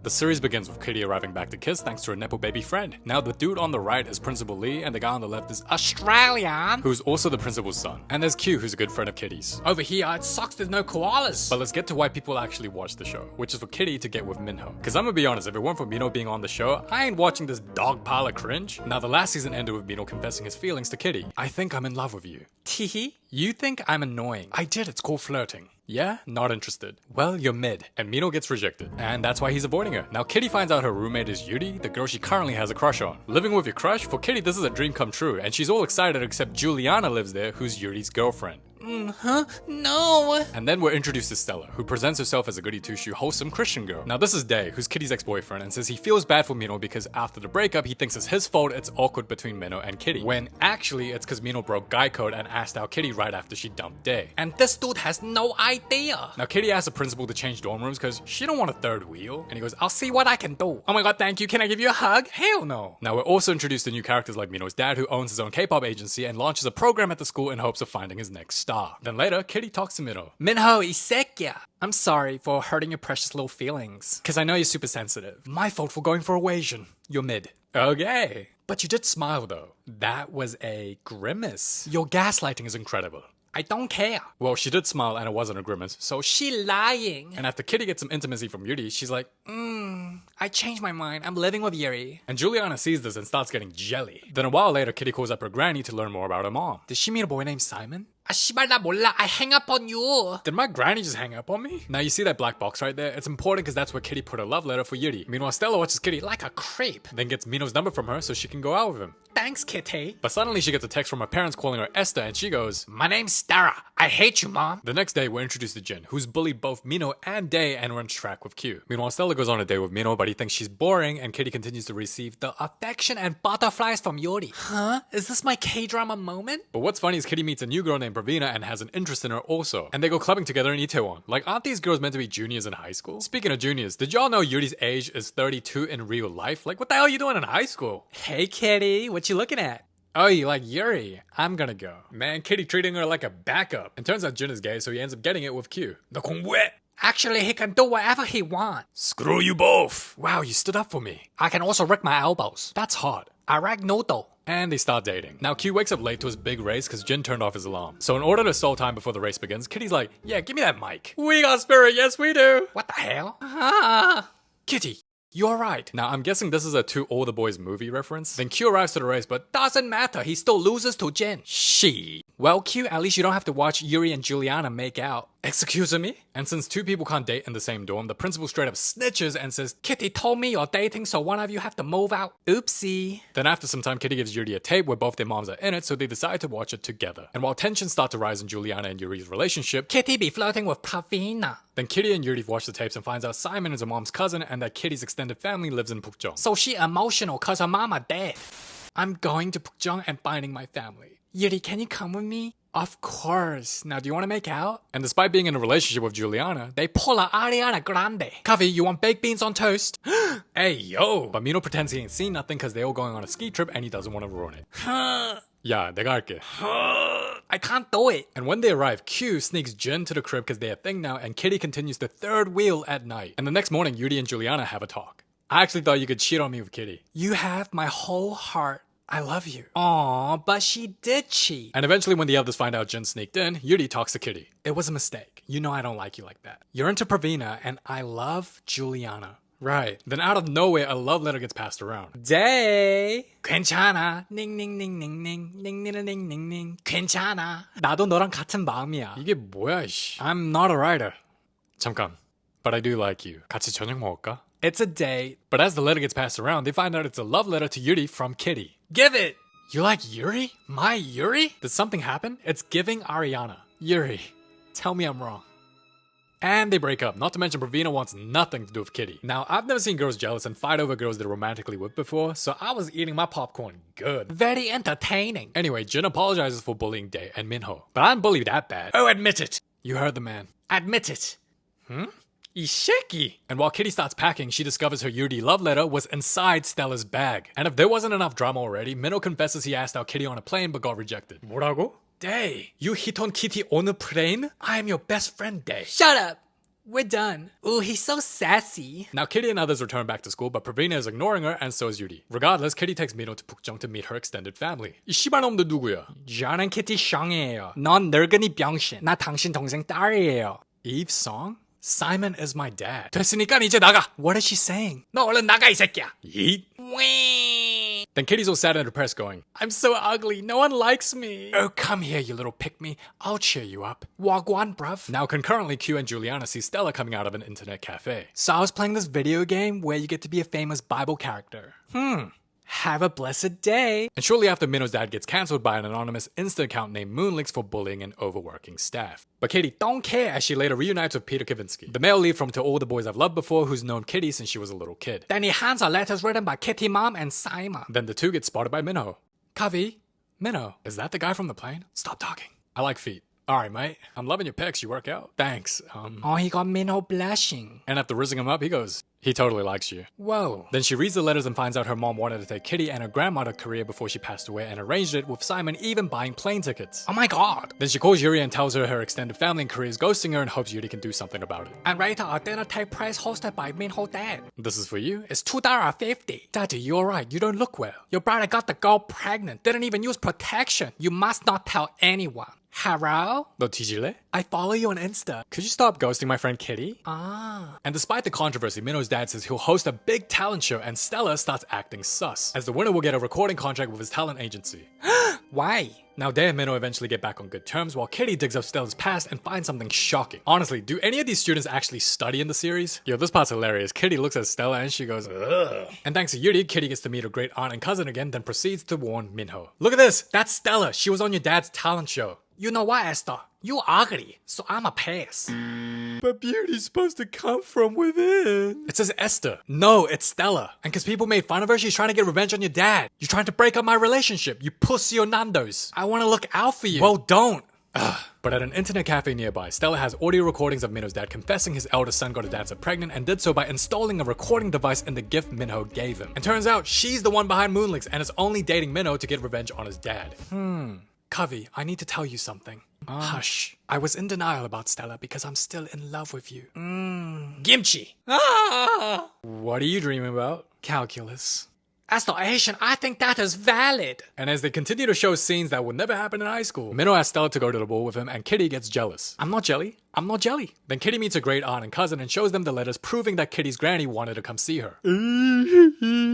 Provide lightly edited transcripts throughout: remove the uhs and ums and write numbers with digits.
The series begins with Kitty arriving back to Kiss thanks to her Nepo baby friend. Now the dude on the right is Principal Lee and the guy on the left is Australian, who's also the principal's son. And there's Q, who's a good friend of Kitty's. Over here, it sucks there's no koalas. But let's get to why people actually watch the show, which is for Kitty to get with Minho. Cause I'm gonna be honest, if it weren't for Minho being on the show, I ain't watching this dog pile of cringe. Now the last season ended with Minho confessing his feelings to Kitty. I think I'm in love with you. Teehee? You think I'm annoying? I did, it's called flirting. Yeah? Not interested. Well, you're mid. And Minho gets rejected. And that's why he's avoiding her. Now Kitty finds out her roommate is Yuri, the girl she currently has a crush on. Living with your crush? For Kitty, this is a dream come true. And she's all excited except Juliana lives there, who's Yuri's girlfriend. No. And then we're introduced to Stella, who presents herself as a goody two-shoe, wholesome Christian girl. Now this is Day, who's Kitty's ex-boyfriend, and says he feels bad for Minho because after the breakup, he thinks it's his fault it's awkward between Minho and Kitty. When actually, it's because Minho broke guy code and asked out Kitty right after she dumped Day. And this dude has no idea. Now Kitty asks the principal to change dorm rooms because she don't want a third wheel. And he goes, I'll see what I can do. Oh my god, thank you. Can I give you a hug? Hell no. Now we're also introduced to new characters like Minho's dad, who owns his own K-pop agency and launches a program at the school in hopes of finding his next star. Then later, Kitty talks to Minho. Minho, isekya. I'm sorry for hurting your precious little feelings. Cause I know you're super sensitive. My fault for going for a Asian. You're mid. Okay. But you did smile though. That was a grimace. Your gaslighting is incredible. I don't care. Well, she did smile and it wasn't a grimace, so she lying. And after Kitty gets some intimacy from Yuri, she's like, I changed my mind. I'm living with Yuri. And Juliana sees this and starts getting jelly. Then a while later, Kitty calls up her granny to learn more about her mom. Did she meet a boy named Simon? Ah, 씨발 나 몰라. I hang up on you. Did my granny just hang up on me? Now you see that black box right there? It's important because that's where Kitty put her love letter for Yuri. Meanwhile, Stella watches Kitty like a creep, then gets Minho's number from her so she can go out with him. Thanks, Kitty. But suddenly she gets a text from her parents calling her Esther and she goes, my name's Stara. I hate you, mom. The next day, we're introduced to Jin, who's bullied both Minho and Day and runs track with Q. Meanwhile, Stella goes on a date with Minho, but he thinks she's boring and Kitty continues to receive the affection and butterflies from Yuri. Huh? Is this my K-drama moment? But what's funny is Kitty meets a new girl named Pravina and has an interest in her also. And they go clubbing together in Itaewon. Like, aren't these girls meant to be juniors in high school? Speaking of juniors, did y'all know Yuri's age is 32 in real life? Like, what the hell are you doing in high school? Hey, Kitty, what you looking at? Oh, you like Yuri? I'm gonna go. Man, Kitty treating her like a backup. And turns out Jin is gay, so he ends up getting it with Q. Actually, he can do whatever he wants. Screw you both. Wow, you stood up for me. I can also wreck my elbows. That's hot. I wreck noodle. And they start dating. Now Q wakes up late to his big race because Jin turned off his alarm. So in order to stall time before the race begins, Kitty's like, yeah, give me that mic. We got spirit, yes we do. What the hell? Kitty, you're right. Now I'm guessing this is a To All the Boys movie reference. Then Q arrives to the race, but doesn't matter, he still loses to Jin. She. Well, Q, at least you don't have to watch Yuri and Juliana make out. Excuse me? And since two people can't date in the same dorm, the principal straight up snitches and says, Kitty told me you're dating, so one of you have to move out. Oopsie. Then after some time, Kitty gives Yuri a tape where both their moms are in it, so they decide to watch it together. And while tensions start to rise in Juliana and Yuri's relationship, Kitty be flirting with Pravina. Then Kitty and Yuri watch the tapes and finds out Simon is her mom's cousin and that Kitty's extended family lives in Pukjong. So she emotional cause her mama dead. I'm going to Pukjong and finding my family. Yuri, can you come with me? Of course. Now, do you want to make out? And despite being in a relationship with Juliana, they pull a Ariana Grande. Coffee, you want baked beans on toast? Hey, yo! But Minho pretends he ain't seen nothing because they're all going on a ski trip and he doesn't want to ruin it. Yeah, 내가 할게. I can't do it. And when they arrive, Q sneaks Jin to the crib because they're a thing now and Kitty continues the third wheel at night. And the next morning, Yuri and Juliana have a talk. I actually thought you could cheat on me with Kitty. You have my whole heart. I love you. Aw, but she did cheat. And eventually when the others find out Jin sneaked in, Yuri talks to Kitty. It was a mistake. You know I don't like you like that. You're into Pravina and I love Juliana. Right. Then out of nowhere, a love letter gets passed around. Day. 괜찮아. 닝닝닝닝닝. 닝닝닝닝닝. 괜찮아. 나도 너랑 같은 마음이야. 이게 뭐야, 씨. I'm not a writer. 잠깐. But I do like you. 같이 저녁 먹을까? It's a date. But as the letter gets passed around, they find out it's a love letter to Yuri from Kitty. Give it! You like Yuri? My Yuri? Did something happen? It's giving Ariana. Yuri, tell me I'm wrong. And they break up, not to mention Pravina wants nothing to do with Kitty. Now, I've never seen girls jealous and fight over girls they're romantically with before, so I was eating my popcorn good. Very entertaining. Anyway, Jin apologizes for bullying Day and Minho. But I didn't bully that bad. Oh, admit it. You heard the man. Admit it. Ishiki! And while Kitty starts packing, she discovers her Yuri love letter was inside Stella's bag. And if there wasn't enough drama already, Minho confesses he asked out Kitty on a plane but got rejected. 뭐라고? Day, you hit on Kitty on a plane? I am your best friend, Day. Shut up! We're done. Ooh, he's so sassy. Now Kitty and others return back to school, but Pravina is ignoring her and so is Yuri. Regardless, Kitty takes Minho to Pukjong to meet her extended family. 이 씨발놈들 누구야? 저는 키티 숑이에요. 넌 늙은이 병신. 나 당신 동생 딸이에요. Eve's song? Simon is my dad. 됐으니까 이제 나가. What is she saying? 너 얼른 나가 이 새끼야. Yeet. Then Kitty's all sad and depressed going, I'm so ugly, no one likes me. Oh, come here, you little pick-me. I'll cheer you up. Wagwan, bruv. Now concurrently, Q and Juliana see Stella coming out of an internet cafe. So I was playing this video game where you get to be a famous Bible character. Have a blessed day. And shortly after, Minho's dad gets cancelled by an anonymous Insta account named Moonlix for bullying and overworking staff. But Kitty don't care as she later reunites with Peter Kavinsky, the male lead from To All the Boys I've Loved Before, who's known Kitty since she was a little kid. Then he hands her letters written by Kitty Mom and Simon. Then the two get spotted by Minho. Kavi? Minho, is that the guy from the plane? Stop talking. I like feet. Alright, mate. I'm loving your pecs. You work out. Thanks. Oh, he got Minho blushing. And after rizzing him up, he goes, he totally likes you. Whoa. Then she reads the letters and finds out her mom wanted to take Kitty and her grandma to Korea before she passed away and arranged it with Simon even buying plane tickets. Oh my god. Then she calls Yuri and tells her extended family in Korea is ghosting her and hopes Yuri can do something about it. And later, a dinner take place hosted by Minho dad. This is for you? It's $2.50. Daddy, you alright? You don't look well. Your brother got the girl pregnant. Didn't even use protection. You must not tell anyone. Hello? 너 뒤질래? I follow you on Insta. Could you stop ghosting my friend Kitty? And despite the controversy, Minho's dad says he'll host a big talent show and Stella starts acting sus, as the winner will get a recording contract with his talent agency. Why? Now Day and Minho eventually get back on good terms while Kitty digs up Stella's past and finds something shocking. Honestly, do any of these students actually study in the series? Yo, this part's hilarious. Kitty looks at Stella and she goes, ugh. And thanks to Yuri, Kitty gets to meet her great aunt and cousin again, then proceeds to warn Minho. Look at this! That's Stella! She was on your dad's talent show. You know what, Esther? You ugly, so I'm a pass. But beauty's supposed to come from within. It says Esther. No, it's Stella. And cause people made fun of her, she's trying to get revenge on your dad. You're trying to break up my relationship, you pussy or Nando's. I wanna look out for you. Well, don't. But at an internet cafe nearby, Stella has audio recordings of Minho's dad confessing his eldest son got his dad so pregnant and did so by installing a recording device in the gift Minho gave him. And turns out she's the one behind Moonlix and is only dating Minho to get revenge on his dad. Kavi, I need to tell you something. Hush. I was in denial about Stella because I'm still in love with you. Kimchi. What are you dreaming about? Calculus. As the Asian, I think that is valid. And as they continue to show scenes that would never happen in high school, Minho asks Stella to go to the ball with him and Kitty gets jealous. I'm not jelly. I'm not jelly. Then Kitty meets her great aunt and cousin and shows them the letters proving that Kitty's granny wanted to come see her.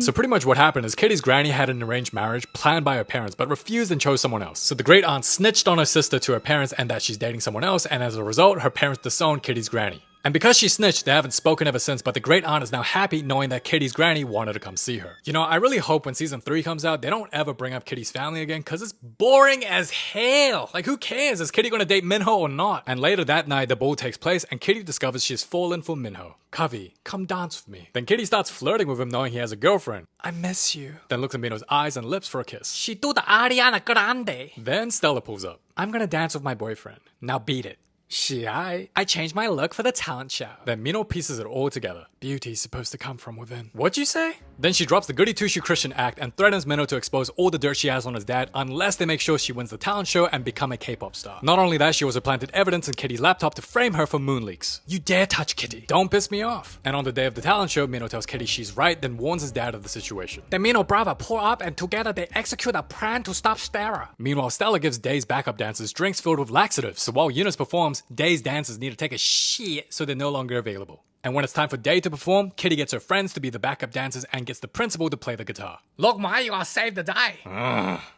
So pretty much what happened is Kitty's granny had an arranged marriage planned by her parents but refused and chose someone else. So the great aunt snitched on her sister to her parents and that she's dating someone else, and as a result, her parents disowned Kitty's granny. And because she snitched, they haven't spoken ever since, but the great aunt is now happy knowing that Kitty's granny wanted to come see her. You know, I really hope when season 3 comes out, they don't ever bring up Kitty's family again, cause it's boring as hell. Like, who cares? Is Kitty gonna date Minho or not? And later that night, the ball takes place and Kitty discovers she's fallen for Minho. Kavi, come dance with me. Then Kitty starts flirting with him knowing he has a girlfriend. I miss you. Then looks at Minho's eyes and lips for a kiss. She do the Ariana Grande. Then Stella pulls up. I'm gonna dance with my boyfriend. Now beat it. I changed my look for the talent show. Then Minho pieces it all together. Beauty's supposed to come from within. What'd you say? Then she drops the goody two-shoe Christian act and threatens Minho to expose all the dirt she has on his dad unless they make sure she wins the talent show and become a K-pop star. Not only that, she also planted evidence in Kitty's laptop to frame her for moon leaks. You dare touch Kitty. Don't piss me off. And on the day of the talent show, Minho tells Kitty she's right, then warns his dad of the situation. Then Minho brother pull up and together they execute a plan to stop Stella. Meanwhile, Stella gives Day's backup dancers drinks filled with laxatives, so while Eunice performs, Day's dancers need to take a shit so they're no longer available. And when it's time for Day to perform, Kitty gets her friends to be the backup dancers and gets the principal to play the guitar. Look, Ma, you gotta save the day.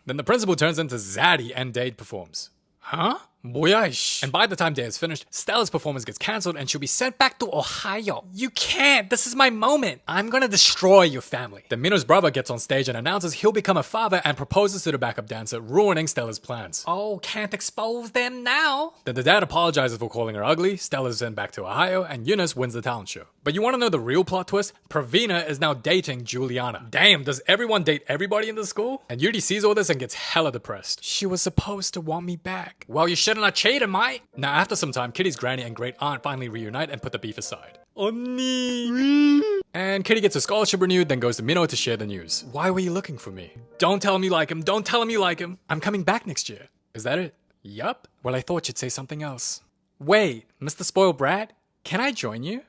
Then the principal turns into Zaddy and Day performs. Huh? 뭐야 이씨. And by the time Day is finished, Stella's performance gets cancelled and she'll be sent back to Ohio. You can't! This is my moment! I'm gonna destroy your family. Then Minho's brother gets on stage and announces he'll become a father and proposes to the backup dancer, ruining Stella's plans. Oh, can't expose them now! Then the dad apologizes for calling her ugly, Stella's sent back to Ohio, and Eunice wins the talent show. But you wanna know the real plot twist? Pravina is now dating Juliana. Damn, does everyone date everybody in the school? And Yuri sees all this and gets hella depressed. She was supposed to want me back. Well, you shouldn't have cheated, mate. Now, after some time, Kitty's granny and great aunt finally reunite and put the beef aside. Onni. And Kitty gets her scholarship renewed, then goes to Minho to share the news. Why were you looking for me? Don't tell him you like him. Don't tell him you like him. I'm coming back next year. Is that it? Yup. Well, I thought you'd say something else. Wait, Mr. Spoiled Brat? Can I join you?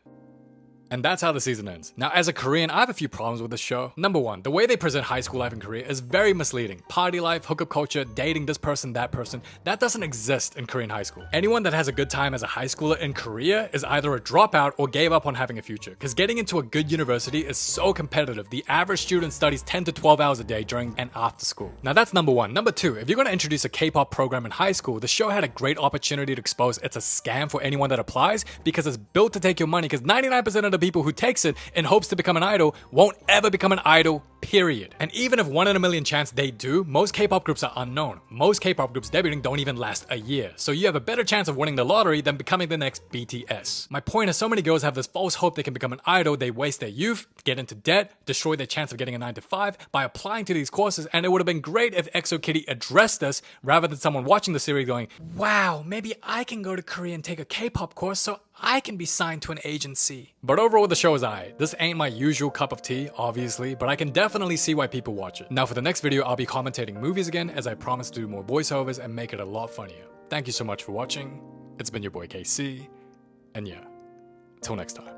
And that's how the season ends. Now, as a Korean, I have a few problems with this show. Number one, the way they present high school life in Korea is very misleading. Party life, hookup culture, dating this person, that doesn't exist in Korean high school. Anyone that has a good time as a high schooler in Korea is either a dropout or gave up on having a future. Because getting into a good university is so competitive. The average student studies 10 to 12 hours a day during and after school. Now that's number one. Number two, if you're going to introduce a K-pop program in high school, the show had a great opportunity to expose it's a scam for anyone that applies because it's built to take your money, because 99% of the people who takes it in hopes to become an idol won't ever become an idol, period. And even if 1 in a million chance they do, most K-pop groups are unknown. Most K-pop groups debuting don't even last a year. So you have a better chance of winning the lottery than becoming the next BTS. My point is, so many girls have this false hope they can become an idol, they waste their youth, get into debt, destroy their chance of getting a 9 to 5 by applying to these courses, and it would have been great if EXO Kitty addressed this rather than someone watching the series going, wow, maybe I can go to Korea and take a K-pop course so I can be signed to an agency. But overall, the show is aight. This ain't my usual cup of tea, obviously, but I can definitely see why people watch it. Now for the next video, I'll be commentating movies again, as I promise to do more voiceovers and make it a lot funnier. Thank you so much for watching. It's been your boy KC, and yeah, till next time.